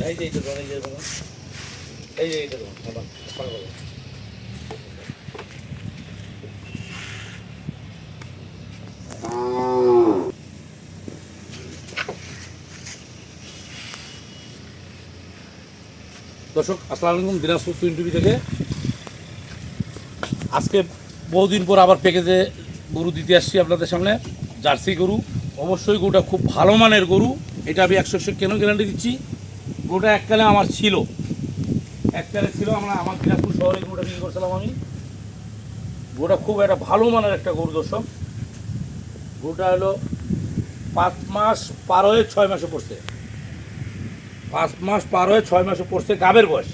এই যে এইটা এই যে এই যে এইটা বাবা পাগল। দর্শক আসসালামু আলাইকুম, দিনাজপুর টুইন টিভি থেকে আজকে বহুদিন পর আবার প্যাকেজে গরু দিতে আসছি আপনাদের সামনে। জার্সি গরু, অবশ্যই গরুটা খুব ভালো মানের গরু। এটা আমি 100% কেন গ্যারান্টি দিচ্ছি, গরুটা এককালে আমার ছিল, আমার দিনাজপুর শহরে গরুটা বিক্রি করছিলাম আমি। গরুটা খুব একটা ভালো মানের একটা গরু দর্শক। গরুটা হলো 5 মাস পার হয়ে 6 মাসে পড়ছে। 5 মাস পার হয়ে 6 মাসে পড়ছে। গাবের বয়স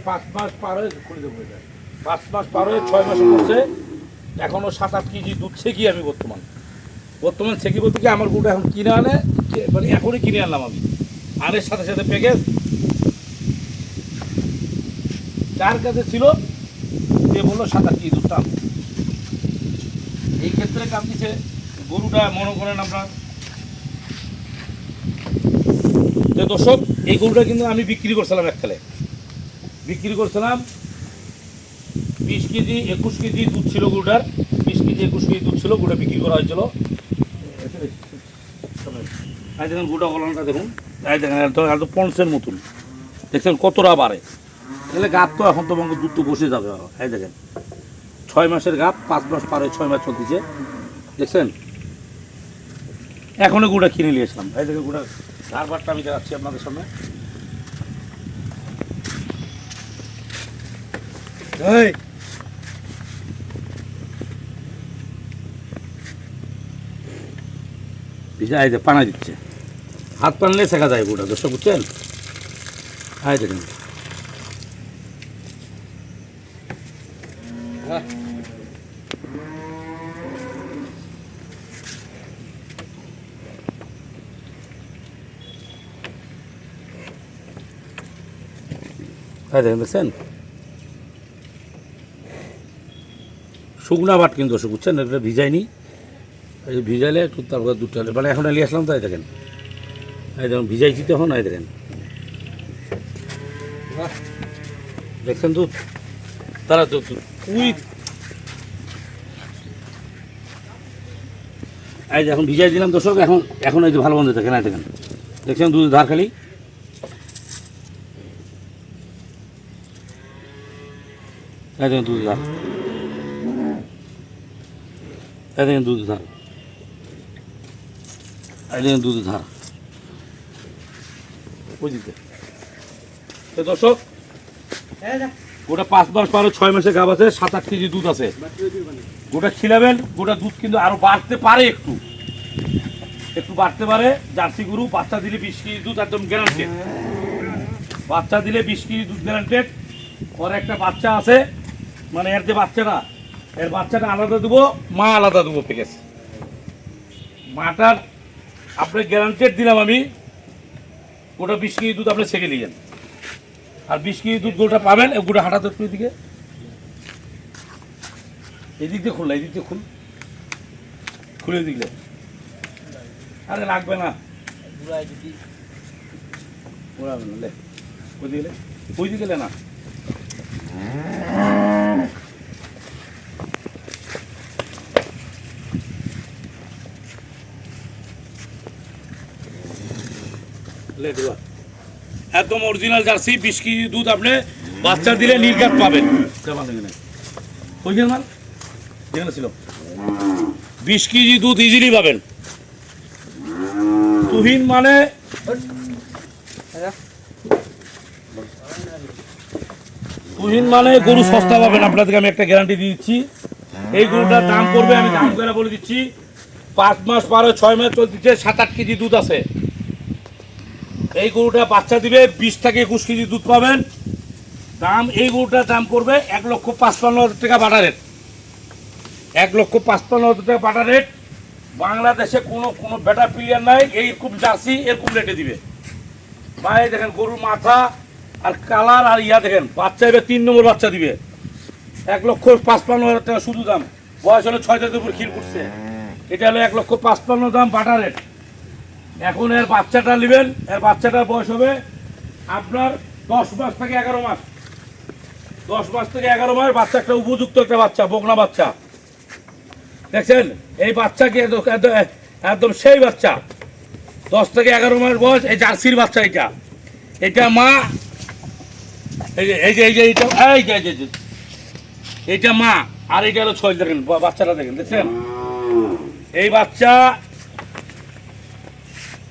5 মাস পার হয়ে 5 মাস পার হয়ে 6 মাসে পড়ছে। এখনও 7-8 কেজি দুধ ছেঁকি আমি বর্তমান ছেঁকি বলতে কি, আমার গরুটা এখন কিনে আনে, মানে এখনই কিনে আনলাম আমি। আনের সাথে সাথে প্যাকেজ যার কাছে ছিল সে বললো 7-8 কেজি দুধ টান। এই ক্ষেত্রে কাম দিচ্ছে গরুটা, মনে করেন আপনার যে দর্শক, এই গরুটা কিন্তু আমি বিক্রি করছিলাম এককালে, 20 কেজি 21 কেজি দুধ ছিল গরুটার। 20 কেজি 21 কেজি দুধ ছিল, গরুটা বিক্রি করা হয়েছিল। এই দেখেন গরুটা গলানটা দেখুন, এই দেখেন একদম পঞ্চের মতন, দেখছেন কতটা বাড়ে। তাহলে গাপ তো এখন তো দুধ তো বসে যাবে। এই দেখেন 6 মাসের গাপ, 5 মাস পারে 6 মাস চলতেছে, দেখছেন। এখনই গরুটা কিনে নিয়ে আসলাম। এই দেখেন গরুটা ধারবারটা আমি দেখাচ্ছি আপনাদের সামনে। এই যে পানা দিচ্ছে, হাত পানলে শেখা যায় গরুটা দর্শক, বুঝছেন। এই দেখেন দেখছেন, শুকনা বাট কিন্তু দর্শক, বুঝছেন। এটা ভিজাইনি, এই যে ভিজাইলে একটু তারপর দুধটা মানে এখন নিয়ে আসলাম। তাই দেখেন, এই দেখুন ভিজাইছি তখন। এই দেখেন দেখছেন দুধ, তারা দুধ কুইক। এই যে এখন ভিজাই দিলাম দর্শক। এখন এই যে ভালো মন্দ দেখেন, এই দেখেন দেখছেন দুধের ধার খালি। এই দেখেন দুধের ধার, এই দেখেন দুধের ধার, এই দেখেন দুধের ধার বুঝতে দর্শক। গোটা 5 মাস পারো 6 মাসের গাব আছে, 7-8 কেজি দুধ আছে। গোটা খিলাবেন, গোটা দুধ কিন্তু আরো বাড়তে পারে, একটু বাড়তে পারে। জার্সি গরু বাচ্চা দিলে 20 কেজি দুধ একদম গ্যারান্টেড। বাচ্চা দিলে 20 কেজি দুধ গ্যারান্টেড। ওর একটা বাচ্চা আছে, মানে এর যে বাচ্চাটা আলাদা দেবো, মা আলাদা দেবো প্যাকেজ। মাটার আপনি গ্যারান্টেড দিলাম আমি, গোটা 20 কেজি দুধ আপনি ছেঁকে নিয়ে যান। আর 20 কেজি দুধ গোটা পাবেন। গোটা হাঁটা তো একটু এদিকে, এদিক দিয়ে খুললা, এদিক দিয়ে খুলে দিলে আরে লাগবে না, ওই দিকে না। একদম অরিজিনাল জার্সি 20 কেজি দুধ আপনি বাচ্চা দিলে নির্ঘাত পাবেন। মাল যেখানে ছিল 20 কেজি দুধ ইজিলি পাবেন। তুহিন মানে গরু সস্তা পাবেন। আপনাদেরকে আমি একটা গ্যারান্টি দিয়ে দিচ্ছি, এই গরুটার দাম পড়বে, আমি দাম করে বলে দিচ্ছি, 5 মাস পার হয়ে 6 মাস চলতেছে, 7-8 কেজি দুধ আছে। এই গরুটা বাচ্চা দিবে, 20 থেকে 21 কেজি দুধ পাবেন। দাম, এই গরুটার দাম পড়বে 1,55,000 টাকা বাটা রেট। 1,55,000 টাকা বাটা রেট। বাংলাদেশে কোনো বেটা প্লেয়ার নাই এইরকম জার্সি এরকম রেটে দিবে। ভাই দেখেন গরুর মাথা আর কালার আর দেখেন, বাচ্চা এবার 3 নম্বর বাচ্চা দিবে। 1,55,000 টাকা শুধু দাম। বয়স হলো 6 দাঁতের উপর খিল করছে। এটা হলো 1,55,000 দাম বাটা রেট। এখন এর বাচ্চাটা নেবেন, এর বাচ্চাটার বয়স হবে আপনার 10 মাস থেকে 11 মাস। 10 মাস থেকে 11 মাস বাচ্চা, একটা উপযুক্ত একটা বাচ্চা, বকনা বাচ্চা। দেখছেন এই বাচ্চাকে একদম সেই বাচ্চা, 10 থেকে 11 মাস বয়স। এই জার্সির বাচ্চা, এটা মা, এইটা মা, আর এইটা হলো ছয়। দেখেন বাচ্চাটা, দেখছেন এই বাচ্চা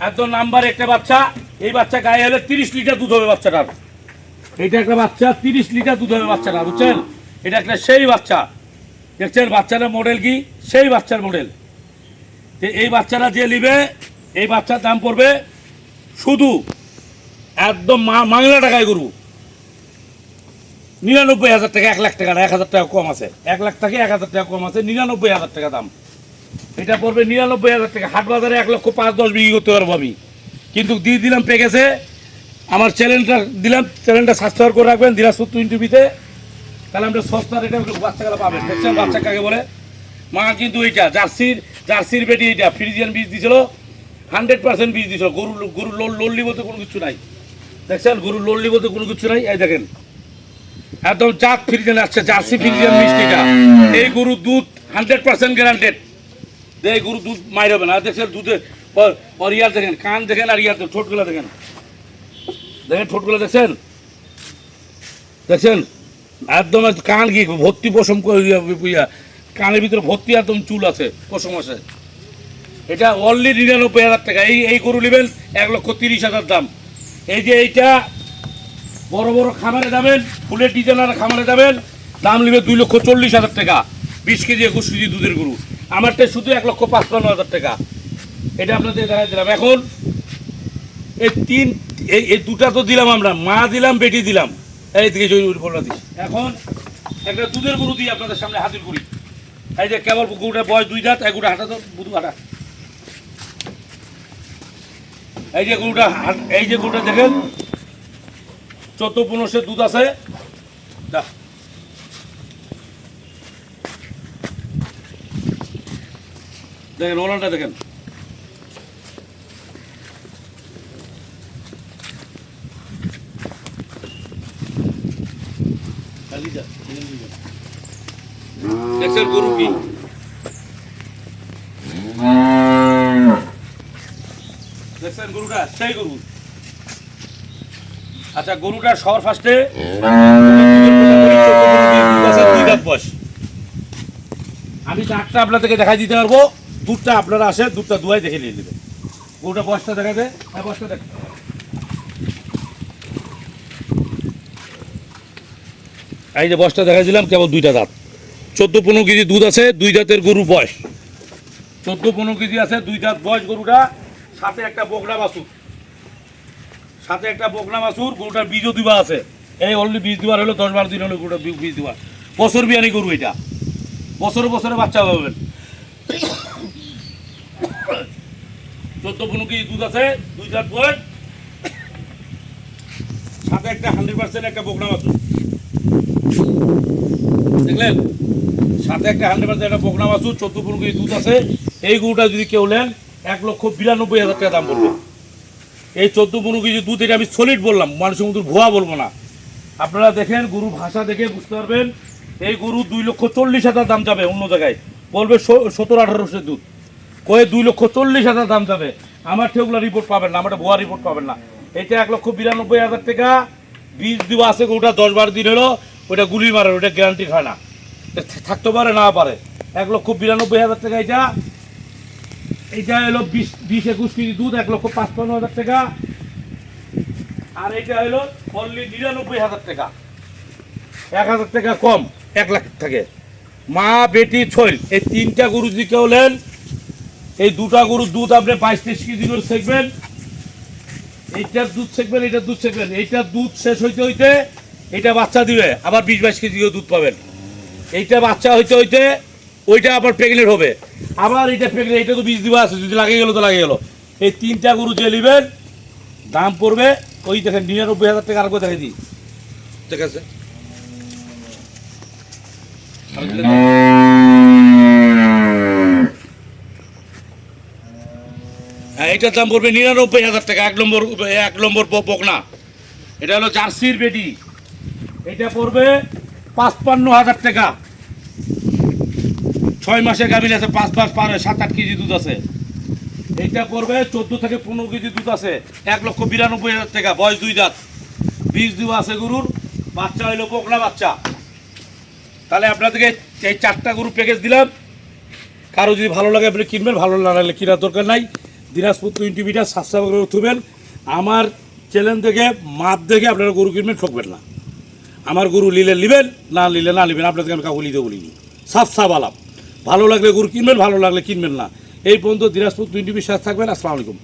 একদম নাম্বার একটা বাচ্চা। এই বাচ্চা গায়ে হলে 30 লিটার দুধ হবে বাচ্চাটার। এটা একটা বাচ্চা, 30 লিটার দুধ হবে বাচ্চাটা, বুঝছেন? এটা একটা সেই বাচ্চা। দেখছেন বাচ্চাটার মডেল কি, সেই বাচ্চার মডেল। এই বাচ্চাটা যে নিবে, এই বাচ্চার দাম পড়বে শুধু একদম বাংলা টাকায় গরু 99,000 টাকা। 1 লাখ টাকা না, 1,000 টাকা কম আছে। 1 লাখ থেকে 1,000 টাকা কম আছে, 99,000 টাকা দাম। এটা পড়বে 99,000 টাকা। হাট বাজারে 1,05,10 বিক্রি করতে পারবো আমি, কিন্তু দিয়ে দিলাম প্যাকেজে। আমার চ্যানেলটা দিলাম, চ্যানেলটা সাবস্ক্রাইব করে রাখবেন দিনাজপুর টিভিতে, তাহলে আমরা সস্তা রেটে বাচ্চাগুলো পাবেন। দেখছেন বাচ্চা কাকে বলে? মা কিন্তু এইটা জার্সির বেটি, এইটা ফ্রিজিয়ান বীজ দিয়েছিল, 100% বীজ দিয়েছিল। গরু লোল্লি বলতে কোনো কিছু নাই। দেখছেন গরু লোল্লি বলতে কোনো কিছু নাই। এই দেখেন একদম জাত ফ্রিজিয়ান আসছে, জার্সি ফ্রিজিয়ান মিষ্টিটা। এই গরুর দুধ 100% গ্যারান্টেড। এই গরুর দুধ মাইর হবে না। দেখছেন দুধে ইয়ার দেখেন, কান দেখেন, আর ইয়ার ঠোঁটগুলো দেখেন, ঠোঁটগুলো দেখছেন, একদম কান কি ভর্তি পশম, কানের ভিতরে ভর্তি একদম চুল আছে, পশম আছে। এটা অনলি 99,000 টাকা। এই গরু নেবেন 1,30,000 দাম। এই যে এইটা বড় বড় খামারে যাবেন, ফুলের ডিজাইনার খামারে যাবেন, দাম নেবে 2,40,000 টাকা। 20 কেজি 21 কেজি দুধের গরু। আমারটা শুধু 1,55,000 টাকা। এটা আপনাদের দেখা দিলাম। এখন এই দুটা তো দিলাম আমরা, মা দিলাম, বেটি দিলাম। এই দিকে জয়পুরটা দিই। এখন একটা দুধের গরু দিয়ে আপনাদের সামনে হাজির করি। এই যে কেবল গরুটা বয়স 2 দাঁত, এক গরুটা হাঁটা তো বুধু হাঁটা। এই যে গরুটা দেখেন 14-15 দুধ আছে। দেখেন ওলানটা দেখেন, দেখছেন গরু কি, দেখছেন গরুটা সেই গরু। আচ্ছা গরুটা সবার ফার্স্টে 2 দাঁত বয়স। আমি দাঁতটা আপনাদেরকে দেখাই দিতে পারবো, দুধটা আপনারা আসে, দুধটা দুয়াই দেখে নিয়ে নেবেন। গরুটা বয়সটা দেখা যায়, হ্যাঁ বয়সটা দেখ। এই যে বয়সটা দেখা দিলাম, কেবল 2টা দাঁত, 14-15 কেজি দুধ আছে। 2 দাঁতের গরু বয়স, 14-15 কেজি আছে, 2 দাঁত বয়স গরুটা। সাথে একটা বকনা বাছুর, গরুটার বীজও দিবা আছে। এই অলরেডি বীজ দিবার হলো 10-12 দিন হলো গরুটা বীজ দিবা। বছর বিয়ানি গরু এটা, বছরে বাচ্চা পাবেন। 14-15 কেজি দুধ আছে, 2 দাঁত বয়স। সাথে একটা 100% একটা বকনা বাছুর, দেখলেন? সাথে একটা 100% একটা বকনা বাছুর, 14-15 কেজি দুধ আছে। এই গরুটা যদি কেউ নেন 1,92,000 টাকা দাম পড়বে। এই 14-15 কেজি দুধ, এটা আমি সলিড বললাম, মানুষের মতো ভুয়া বলবো না। আপনারা দেখেন গরু ভাষা দেখে বুঝতে পারবেন। এই গরু 2,40,000 দাম যাবে, অন্য জায়গায় বলবে 17-18 দুধ, কয়ে 2,40,000 দাম যাবে। আমার সেগুলো রিপোর্ট পাবেন না, আমার ভুয়া রিপোর্ট পাবেন না। এটা 1,92,000 টাকা। বীজ দেওয়া আছে, গরুটা 10-12 দিন হলো, ওইটা গুলি মারে, ওইটা গ্যারান্টি হয় না, থাকতে পারে না পারে। 1,92,000 টাকা এটা। এইটা হলো 20-21 কেজি দুধ, 1,55,000 টাকা। আর এটা হলো অনলি 99,000 টাকা, 1,000 টাকা কম, 1 লাখ থেকে। মা বেটি ছয়, এই 3টা গরু যদি কেউ নেন, এই 2টা গরুর দুধ আপনি 22-23 কেজি করে শেখবেন। এইটার দুধ শেখবেন, এইটার দুধ শেখবেন। এইটার দুধ শেষ হইতে হইতে এইটা বাচ্চা দিবে, আবার 20-22 কেজি দুধ পাবেন। এইটা বাচ্চা হইতে হইতে ওইটা আবার প্রেগনেন্ট হবে, আবার এইটা প্রেগনেন্ট। এইটা তো বীজ দিবা আছে, যদি লাগে গেলো তো লাগে গেলো। এই 3টা গরু যে নেবেন দাম পড়বে ওই দেখেন 99,000 টাকা। আর দেখাই দিই, ঠিক আছে? হ্যাঁ, এটার দাম পড়বে ৯৯,০০০ টাকা। ১ নম্বর বকনা। এটা হলো জার্সির বেটি। এটা পড়বে ৫৫,০০০ টাকা। ৬ মাসের গাভীর আছে, ৫ মাস পার হয়, ৭-৮ কেজি দুধ আছে। এইটা পড়বে ১৪ থেকে ১৫ কেজি দুধ আছে, ১,৯২,০০০ টাকা। বয়স 2 দাঁত, বীজ দেওয়া আছে গরুর। বাচ্চা হইলো বকনা বাচ্চা। তাহলে আপনাদেরকে এই 4টা গরু প্যাকেজ দিলাম। কারো যদি ভালো লাগে আপনি কিনবেন, ভালো না লাগলে কেনার দরকার নাই। দিনাজপুর 20 মিটার সাবস্ক্রাইব করে উঠবেন। আমার চ্যানেল থেকে মাপ দেখে আপনারা গরু কিনবেন, ঠকবেন না। আমার গরু নিলে নেবেন, না নিলে না নেবেন। আপনাদেরকে আমি কাউকে নিতে বলিনি। সাফ আলাপ। ভালো লাগলে গরু কিনবেন, ভালো লাগলে কিনবেন না। এই পর্যন্ত দিনাজপুর 20 মিটার থাকবেন। আসসালামু আলাইকুম।